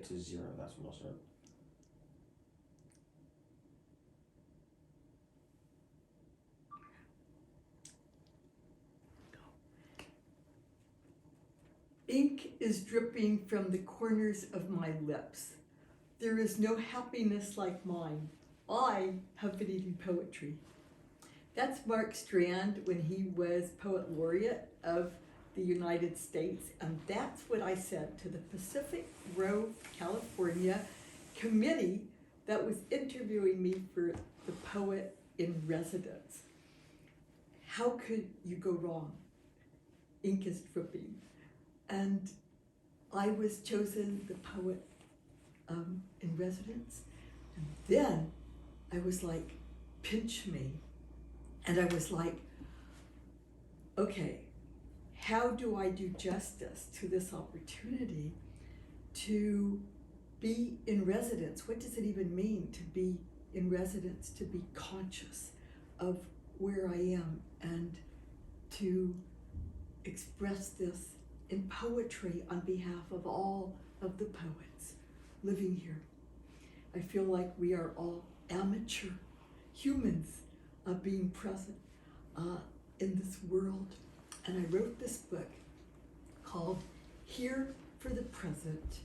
get to 0, that's when I'll start. Ink is dripping from the corners of my lips. There is no happiness like mine. I have been eating poetry. That's Mark Strand when he was Poet Laureate of the United States, and that's what I said to the Pacific Grove, California committee that was interviewing me for the Poet in Residence. How could you go wrong? Ink is dripping. And I was chosen the Poet in Residence, and then I was like, pinch me. And I was like, okay, how do I do justice to this opportunity to be in residence? What does it even mean to be in residence, to be conscious of where I am and to express this in poetry on behalf of all of the poets living here? I feel like we are all amateur humans being present in this world. And I wrote this book called Here for the Present,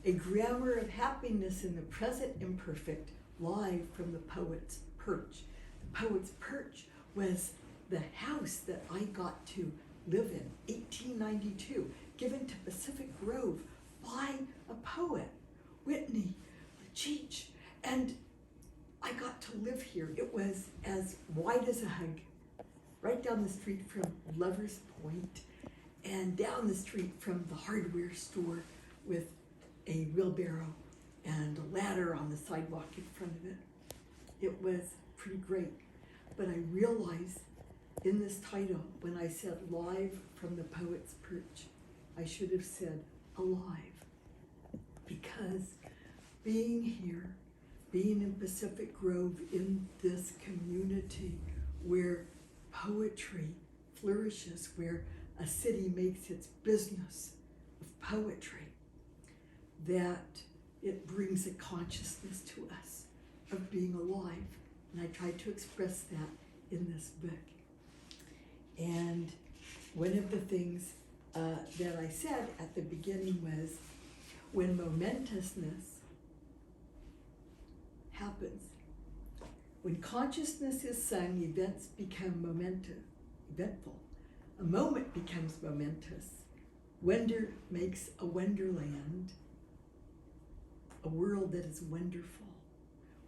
a grammar of happiness in the present imperfect, live from the poet's perch. The poet's perch was the house that I got to live in, 1892, given to Pacific Grove by a poet, Whitney Leach. And I got to live here. It was as wide as a hug, right down the street from Lover's Point and down the street from the hardware store with a wheelbarrow and a ladder on the sidewalk in front of it. It was pretty great. But I realized in this title, when I said live from the poet's perch, I should have said alive. Because being here, being in Pacific Grove, in this community where poetry flourishes, where a city makes its business of poetry, that it brings a consciousness to us of being alive. And I tried to express that in this book. And one of the things that I said at the beginning was, when momentousness happens, when consciousness is sung, events become eventful. A moment becomes momentous. Wonder makes a wonderland, a world that is wonderful.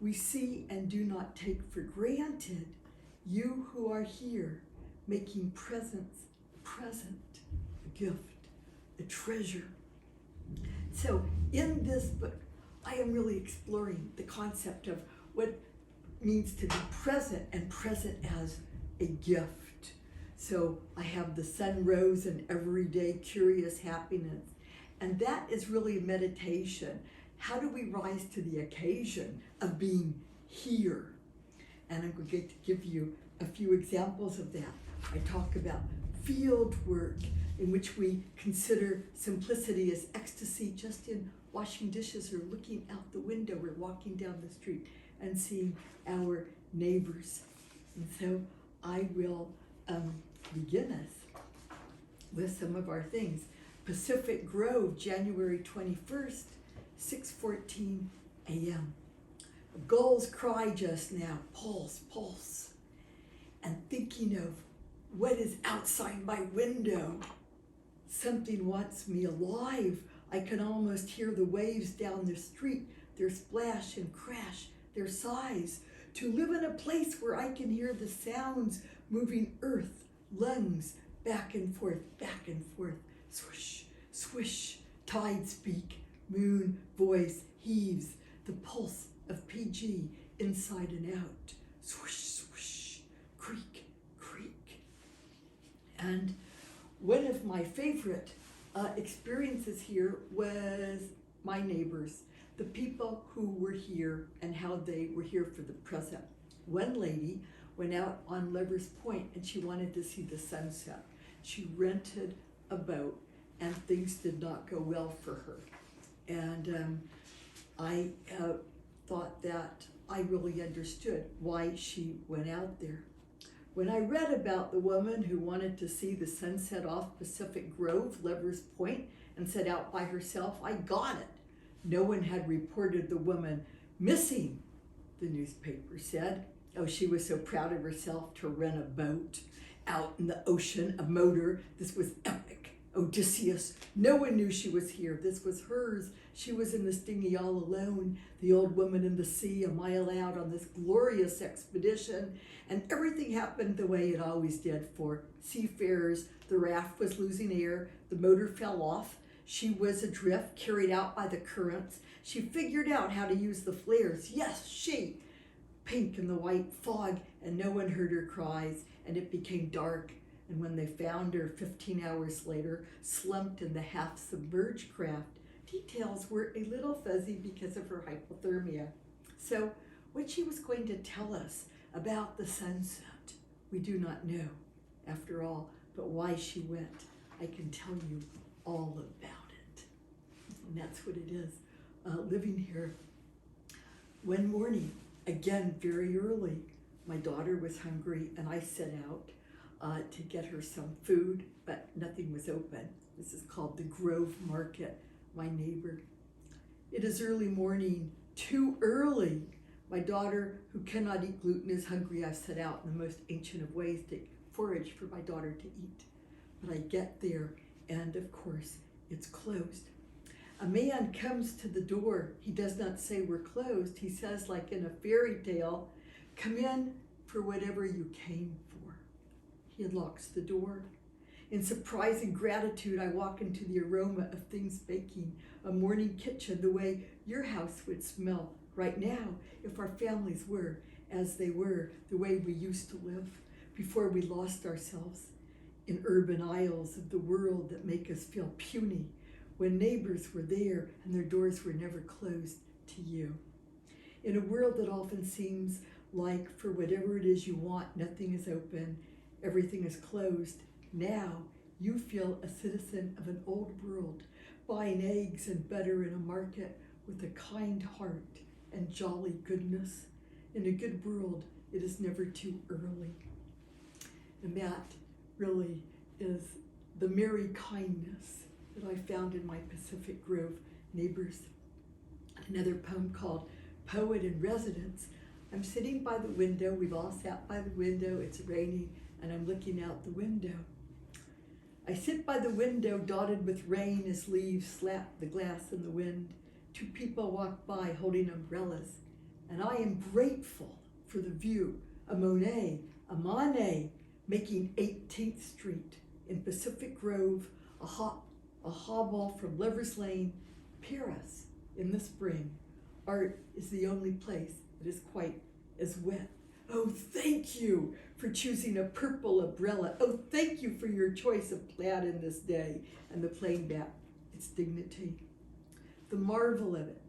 We see and do not take for granted you who are here, making present, a gift, a treasure. So in this book, I am really exploring the concept of what it means to be present, and present as a gift. So I have the sun rose and everyday curious happiness. And that is really a meditation. How do we rise to the occasion of being here? And I'm going to give you a few examples of that. I talk about field work, in which we consider simplicity as ecstasy just in washing dishes or looking out the window or walking down the street and seeing our neighbors. And so I will begin us with some of our things. Pacific Grove, January 21st, 6:14 a.m. Gulls cry just now, pulse, pulse. And thinking of what is outside my window, something wants me alive. I can almost hear the waves down the street, their splash and crash, their sighs. To live in a place where I can hear the sounds moving earth, lungs, back and forth, swish, swish, tide speak, moon, voice, heaves, the pulse of PG, inside and out, swish, swish, creak, creak. And one of my favorite experiences here was my neighbors, the people who were here and how they were here for the present. One lady went out on Lover's Point and she wanted to see the sunset. She rented a boat and things did not go well for her. And I thought that I really understood why she went out there. When I read about the woman who wanted to see the sunset off Pacific Grove, Lover's Point, and set out by herself, I got it. No one had reported the woman missing, the newspaper said. Oh, she was so proud of herself to rent a boat out in the ocean, a motor. This was epic. Odysseus. No one knew she was here. This was hers. She was in this dinghy all alone, the old woman in the sea, a mile out on this glorious expedition. And everything happened the way it always did for seafarers. The raft was losing air. The motor fell off. She was adrift, carried out by the currents. She figured out how to use the flares. Yes, she. Pink in the white fog, and no one heard her cries, and it became dark. And when they found her 15 hours later, slumped in the half-submerged craft, details were a little fuzzy because of her hypothermia. So what she was going to tell us about the sunset, we do not know, after all, but why she went, I can tell you all about it. And that's what it is, living here. One morning, again, very early, my daughter was hungry, and I set out to get her some food, but nothing was open. This is called the Grove Market, my neighbor. It is early morning, too early. My daughter, who cannot eat gluten, is hungry. I've set out in the most ancient of ways to forage for my daughter to eat. But I get there, and of course, it's closed. A man comes to the door. He does not say we're closed. He says, like in a fairy tale, come in for whatever you came for. He unlocks the door. In surprising gratitude, I walk into the aroma of things baking, a morning kitchen, the way your house would smell right now if our families were as they were, the way we used to live before we lost ourselves in urban aisles of the world that make us feel puny, when neighbors were there and their doors were never closed to you. In a world that often seems like for whatever it is you want, nothing is open, everything is closed. Now you feel a citizen of an old world, buying eggs and butter in a market with a kind heart and jolly goodness. In a good world, it is never too early. And that really is the merry kindness that I found in my Pacific Grove neighbors. Another poem called Poet in Residence. I'm sitting by the window. We've all sat by the window. It's raining, and I'm looking out the window. I sit by the window dotted with rain as leaves slap the glass in the wind. Two people walk by holding umbrellas, and I am grateful for the view. A Monet, a Manet, making 18th Street in Pacific Grove, a hobble from Lover's Lane, Paris in the spring. Art is the only place that is quite as wet. Oh, thank you for choosing a purple umbrella. Oh, thank you for your choice of plaid in this day, and the plain back, its dignity. The marvel of it,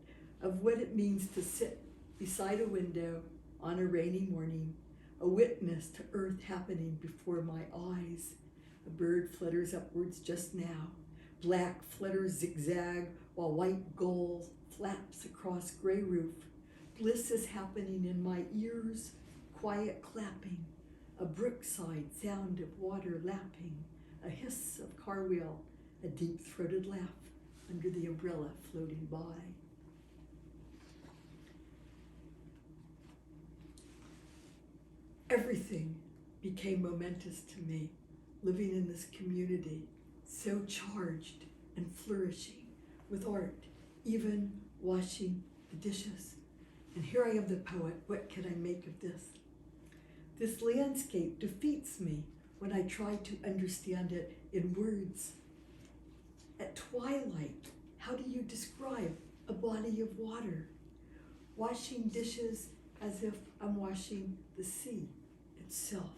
of what it means to sit beside a window on a rainy morning, a witness to earth happening before my eyes. A bird flutters upwards just now. Black flutters zigzag while white gull flaps across gray roof. Bliss is happening in my ears, quiet clapping, a brookside sound of water lapping, a hiss of car wheel, a deep-throated laugh under the umbrella floating by. Everything became momentous to me, living in this community, so charged and flourishing with art, even washing the dishes. And here I am the poet. What can I make of this? This landscape defeats me when I try to understand it in words. At twilight, how do you describe a body of water? Washing dishes as if I'm washing the sea itself.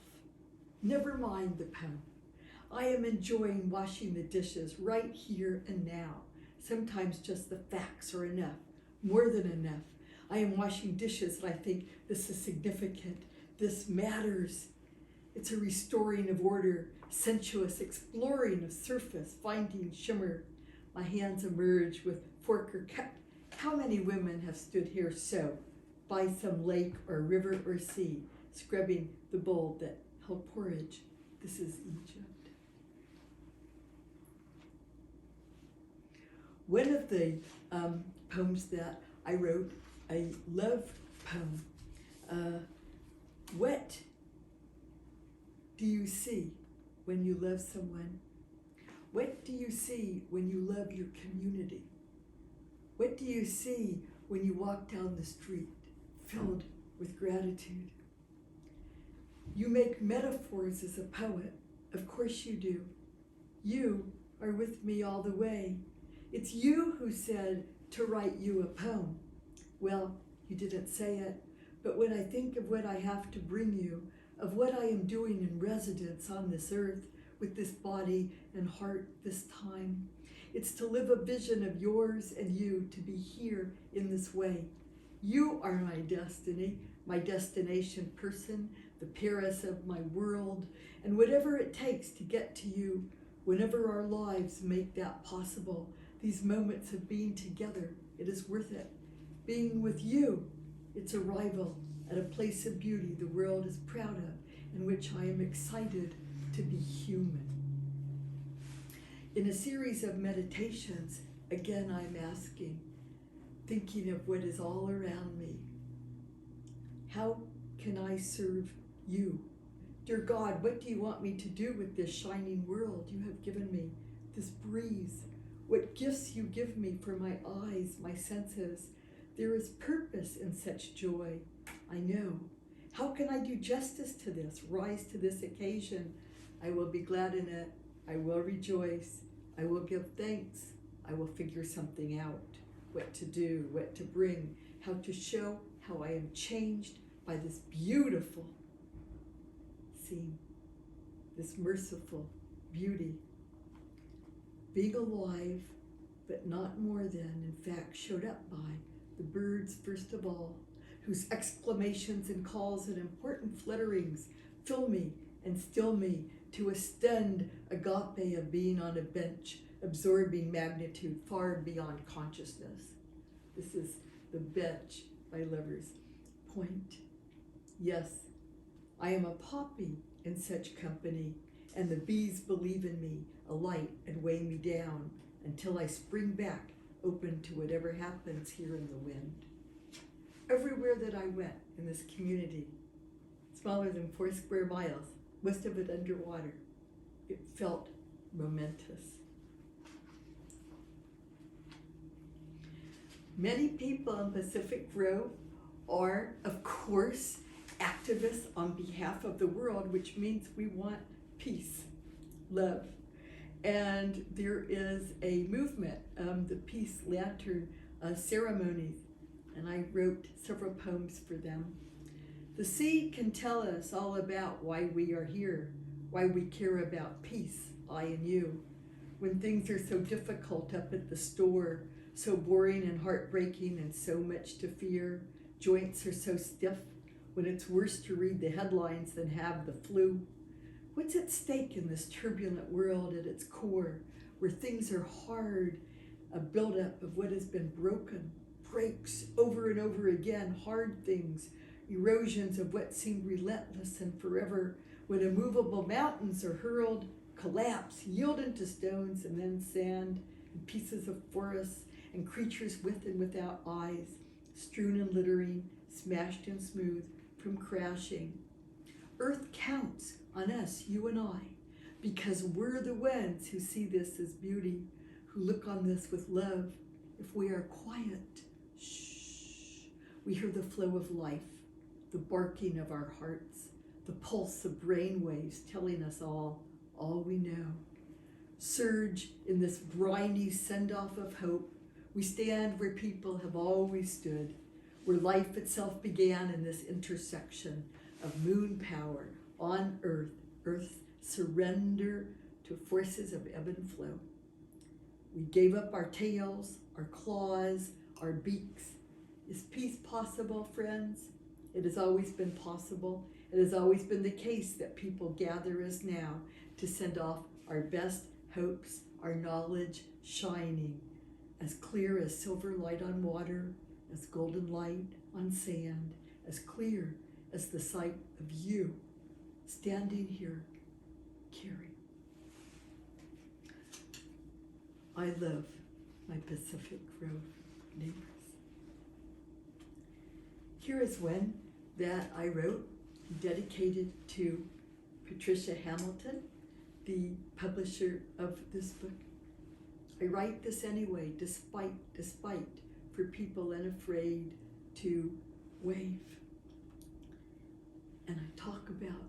Never mind the poem. I am enjoying washing the dishes right here and now. Sometimes just the facts are enough, more than enough. I am washing dishes and I think this is significant. This matters. It's a restoring of order, sensuous exploring of surface, finding shimmer. My hands emerge with fork or cup. How many women have stood here so, by some lake or river or sea, scrubbing the bowl that held porridge? This is Egypt. One of the poems that I wrote, a love poem. What do you see when you love someone? What do you see when you love your community? What do you see when you walk down the street filled with gratitude? You make metaphors as a poet. Of course you do. You are with me all the way. It's you who said to write you a poem. Well, you didn't say it, but when I think of what I have to bring you, of what I am doing in residence on this earth with this body and heart this time, it's to live a vision of yours and you to be here in this way. You are my destiny, my destination person, the Paris of my world, and whatever it takes to get to you, whenever our lives make that possible, these moments of being together, it is worth it. Being with you, it's arrival at a place of beauty the world is proud of, in which I am excited to be human. In a series of meditations, again I'm asking, thinking of what is all around me. How can I serve you? Dear God, what do you want me to do with this shining world you have given me, this breeze? What gifts you give me for my eyes, my senses. There is purpose in such joy, I know. How can I do justice to this, rise to this occasion? I will be glad in it. I will rejoice. I will give thanks. I will figure something out, what to do, what to bring, how to show how I am changed by this beautiful scene, this merciful beauty. Being alive, but not more than, in fact, showed up by the birds first of all, whose exclamations and calls and important flutterings fill me and still me to a stunned agape of being on a bench, absorbing magnitude far beyond consciousness. This is The Bench by Lover's Point. Yes, I am a poppy in such company, and the bees believe in me, alight and weigh me down until I spring back, open to whatever happens here in the wind. Everywhere that I went in this community, smaller than 4 square miles, most of it underwater, it felt momentous. Many people in Pacific Grove are, of course, activists on behalf of the world, which means we want peace, love. And there is a movement, the Peace Lantern ceremonies, and I wrote several poems for them. The sea can tell us all about why we are here, why we care about peace, I and you. When things are so difficult up at the store, so boring and heartbreaking and so much to fear, joints are so stiff, when it's worse to read the headlines than have the flu. What's at stake in this turbulent world at its core, where things are hard, a buildup of what has been broken, breaks over and over again, hard things, erosions of what seemed relentless and forever, when immovable mountains are hurled, collapse, yield into stones and then sand, and pieces of forests, and creatures with and without eyes, strewn and littering, smashed and smooth from crashing. Earth counts on us, you and I, because we're the ones who see this as beauty, who look on this with love. If we are quiet, shh, we hear the flow of life, the barking of our hearts, the pulse of brain waves telling us all we know. Surge in this briny send-off of hope. We stand where people have always stood, where life itself began in this intersection of moon power on Earth, Earth's surrender to forces of ebb and flow. We gave up our tails, our claws, our beaks. Is peace possible, friends? It has always been possible. It has always been the case that people gather as now to send off our best hopes, our knowledge shining as clear as silver light on water, as golden light on sand, as clear as the sight of you standing here, Carrie. I love my Pacific Grove neighbors. Here is one that I wrote, dedicated to Patricia Hamilton, the publisher of this book. I write this anyway, despite, for people unafraid to wave. And I talk about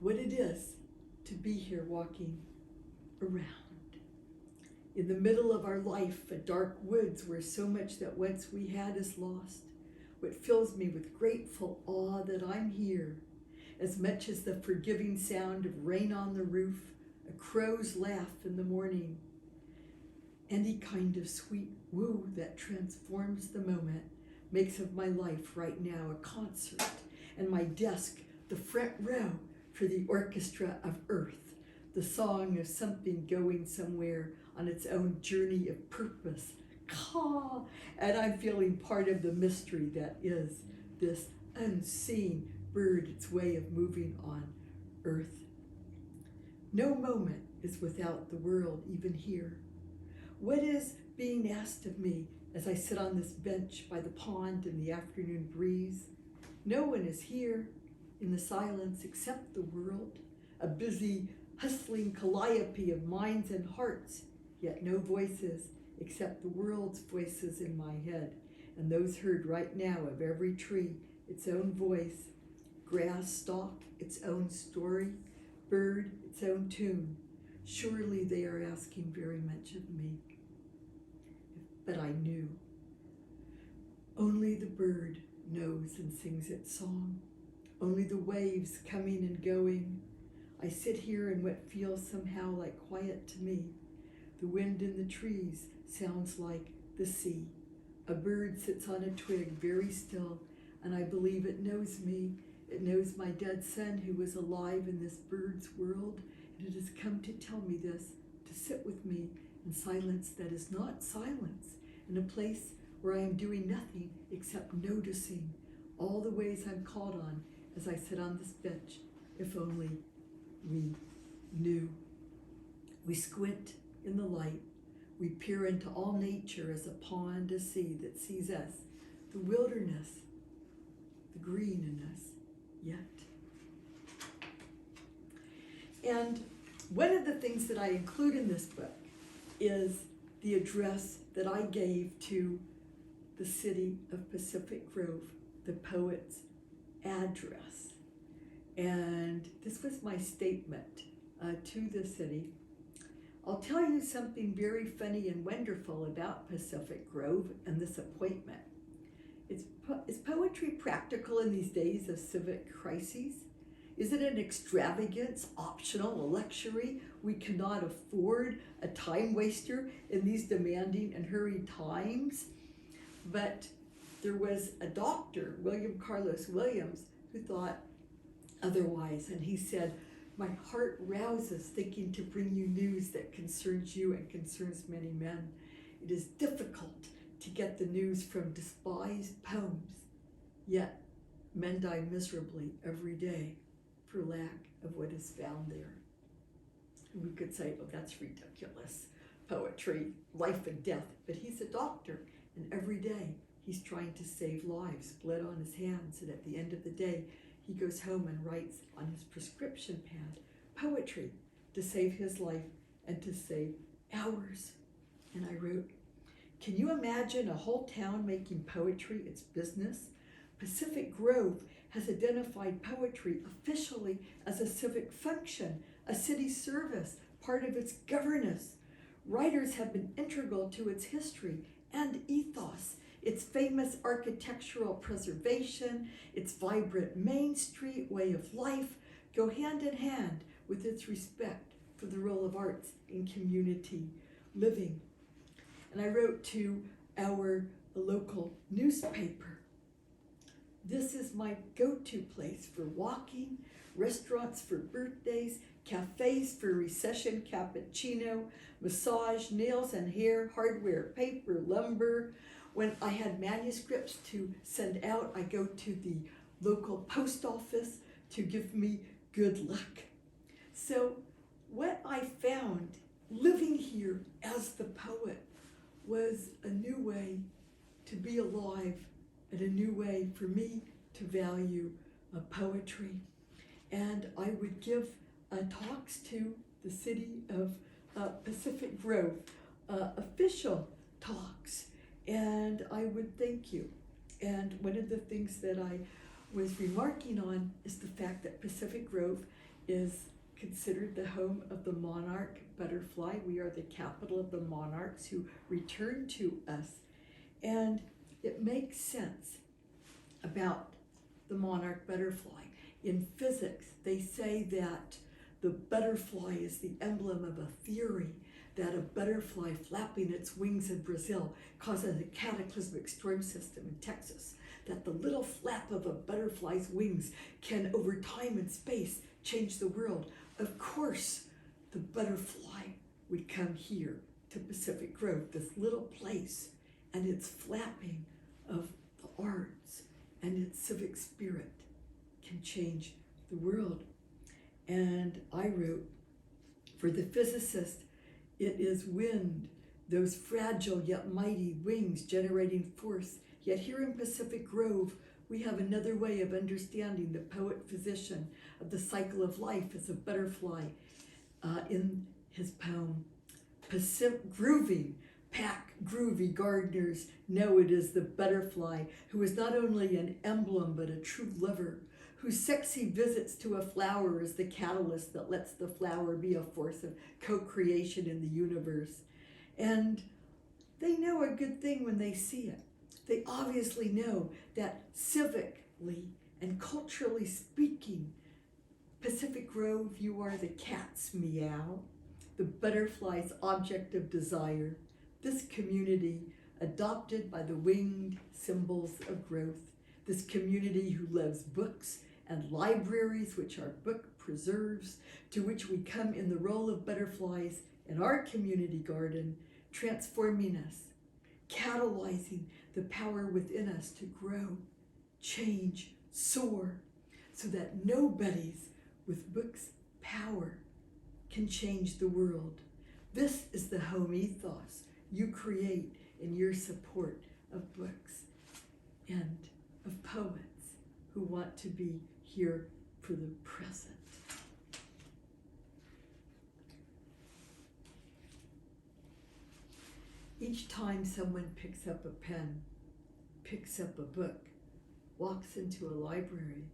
what it is to be here walking around. In the middle of our life, a dark woods where so much that once we had is lost. What fills me with grateful awe that I'm here, as much as the forgiving sound of rain on the roof, a crow's laugh in the morning, any kind of sweet woo that transforms the moment, makes of my life right now a concert, and my desk the front row for the orchestra of earth, the song of something going somewhere on its own journey of purpose. Caw! And I'm feeling part of the mystery that is this unseen bird, its way of moving on earth. No moment is without the world, even here. What is being asked of me as I sit on this bench by the pond in the afternoon breeze? No one is here in the silence except the world, a busy, hustling calliope of minds and hearts, yet no voices except the world's voices in my head, and those heard right now of every tree, its own voice, grass stalk, its own story, bird, its own tune. Surely they are asking very much of me. But I knew. Only the bird knows and sings its song. Only the waves coming and going. I sit here in what feels somehow like quiet to me. The wind in the trees sounds like the sea. A bird sits on a twig very still, and I believe it knows me. It knows my dead son who was alive in this bird's world, and it has come to tell me this, to sit with me in silence that is not silence, in a place where I am doing nothing except noticing all the ways I'm called on as I sit on this bench. If only we knew. We squint in the light. We peer into all nature as a pond, a sea that sees us, the wilderness, the green in us, yet. And one of the things that I include in this book is the address that I gave to the city of Pacific Grove, the poet's address. And this was my statement to the city. I'll tell you something very funny and wonderful about Pacific Grove and this appointment. Is poetry practical in these days of civic crises? Is it an extravagance, optional, a luxury we cannot afford, a time waster in these demanding and hurried times? But there was a doctor, William Carlos Williams, who thought otherwise, and he said, "My heart rouses thinking to bring you news that concerns you and concerns many men. It is difficult to get the news from despised poems, yet men die miserably every day for lack of what is found there." And we could say, oh, that's ridiculous. Poetry, life and death. But he's a doctor, and every day he's trying to save lives, blood on his hands, and at the end of the day, he goes home and writes on his prescription pad poetry to save his life and to save ours. And I wrote, can you imagine a whole town making poetry its business? Pacific Grove has identified poetry officially as a civic function, a city service, part of its governance. Writers have been integral to its history and ethos, its famous architectural preservation, its vibrant Main Street way of life go hand in hand with its respect for the role of arts in community living. And I wrote to our local newspaper, this is my go-to place for walking, restaurants for birthdays, cafes for recession, cappuccino, massage, nails and hair, hardware, paper, lumber. When I had manuscripts to send out, I go to the local post office to give me good luck. So what I found living here as the poet was a new way to be alive and a new way for me to value poetry. And I would give talks to the city of Pacific Grove, official talks, and I would thank you. And one of the things that I was remarking on is the fact that Pacific Grove is considered the home of the monarch butterfly. We are the capital of the monarchs who return to us. And it makes sense about the monarch butterfly. In physics, they say that the butterfly is the emblem of a theory that a butterfly flapping its wings in Brazil causes a cataclysmic storm system in Texas, that the little flap of a butterfly's wings can, over time and space, change the world. Of course, the butterfly would come here to Pacific Grove, this little place, and its flapping of the arts and its civic spirit can change the world. And I wrote, for the physicist, it is wind, those fragile yet mighty wings generating force. Yet here in Pacific Grove, we have another way of understanding the poet-physician of the cycle of life as a butterfly in his poem. Grooving, pack, groovy gardeners know it is the butterfly who is not only an emblem but a true lover, whose sexy visits to a flower is the catalyst that lets the flower be a force of co-creation in the universe. And they know a good thing when they see it. They obviously know that civically and culturally speaking, Pacific Grove, you are the cat's meow, the butterfly's object of desire, this community adopted by the winged symbols of growth, this community who loves books and libraries, which are book preserves, to which we come in the role of butterflies in our community garden, transforming us, catalyzing the power within us to grow, change, soar, so that nobodies with books' power can change the world. This is the home ethos you create in your support of books and of poets who want to be here for the present. Each time someone picks up a pen, picks up a book, walks into a library,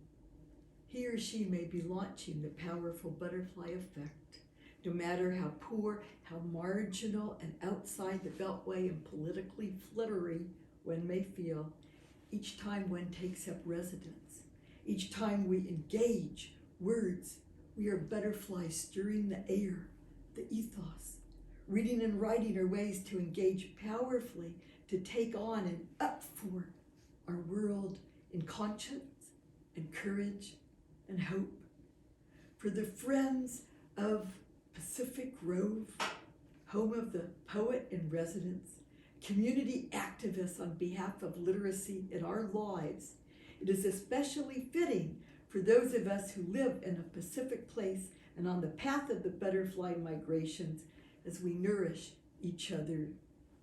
he or she may be launching the powerful butterfly effect. No matter how poor, how marginal, and outside the beltway and politically fluttery one may feel, each time one takes up residence, each time we engage words, we are butterflies stirring the air, the ethos. Reading and writing are ways to engage powerfully, to take on and up for our world in conscience and courage and hope. For the friends of Pacific Grove, home of the poet in residence, community activists on behalf of literacy in our lives, it is especially fitting for those of us who live in a Pacific place and on the path of the butterfly migrations as we nourish each other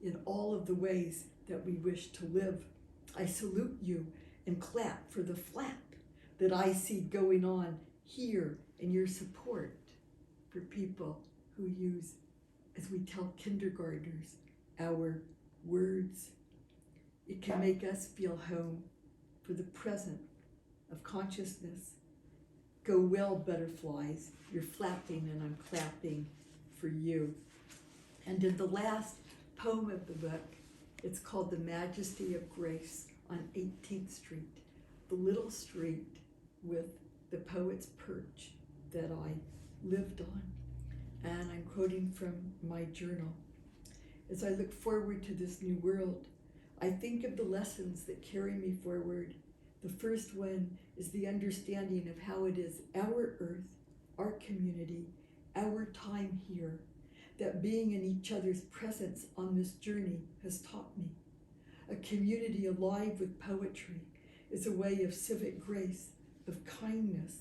in all of the ways that we wish to live. I salute you and clap for the flap that I see going on here in your support for people who use, as we tell kindergartners, our words. It can make us feel home for the present of consciousness. Go well, butterflies. You're flapping and I'm clapping for you. And in the last poem of the book, it's called The Majesty of Grace on 18th Street, the little street with the poet's Perch that I lived on. And I'm quoting from my journal. As I look forward to this new world, I think of the lessons that carry me forward. The first one is the understanding of how it is our earth, our community, our time here, that being in each other's presence on this journey has taught me. A community alive with poetry is a way of civic grace, of kindness,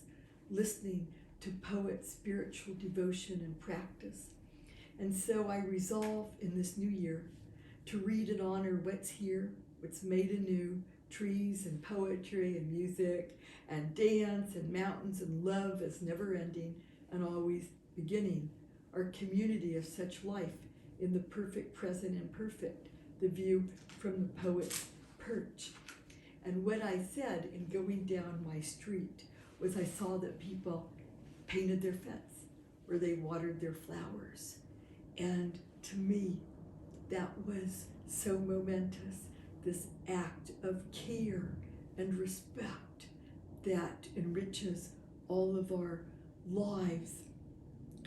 listening to poets' spiritual devotion and practice. And so I resolve in this new year to read and honor what's here, what's made anew, trees and poetry and music and dance and mountains and love as never ending and always beginning. Our community of such life in the perfect, present, and perfect, the view from the poet's Perch. And what I said in going down my street was I saw that people painted their fence or they watered their flowers. And to me, that was so momentous, this act of care and respect that enriches all of our lives.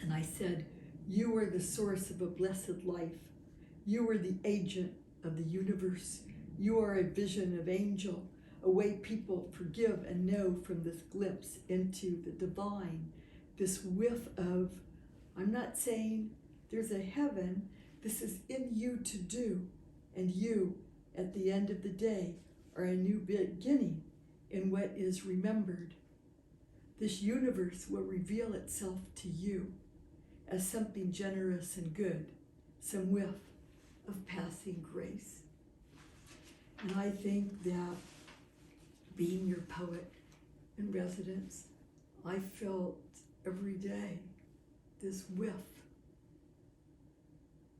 And I said, you are the source of a blessed life. You are the agent of the universe. You are a vision of angel, a way people forgive and know from this glimpse into the divine, this whiff of, I'm not saying there's a heaven, this is in you to do, and you, at the end of the day, are a new beginning in what is remembered. This universe will reveal itself to you as something generous and good, some whiff of passing grace. And I think that being your poet in residence, I felt every day this whiff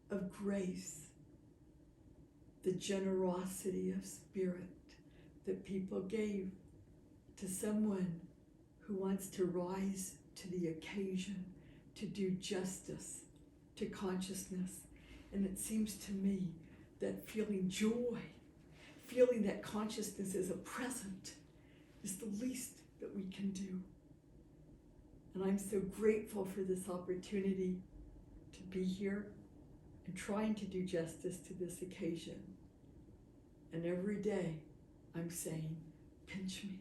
of grace, the generosity of spirit that people gave to someone who wants to rise to the occasion, to do justice to consciousness. And it seems to me that feeling joy, feeling that consciousness is a present, is the least that we can do. And I'm so grateful for this opportunity to be here and trying to do justice to this occasion. And every day I'm saying, pinch me.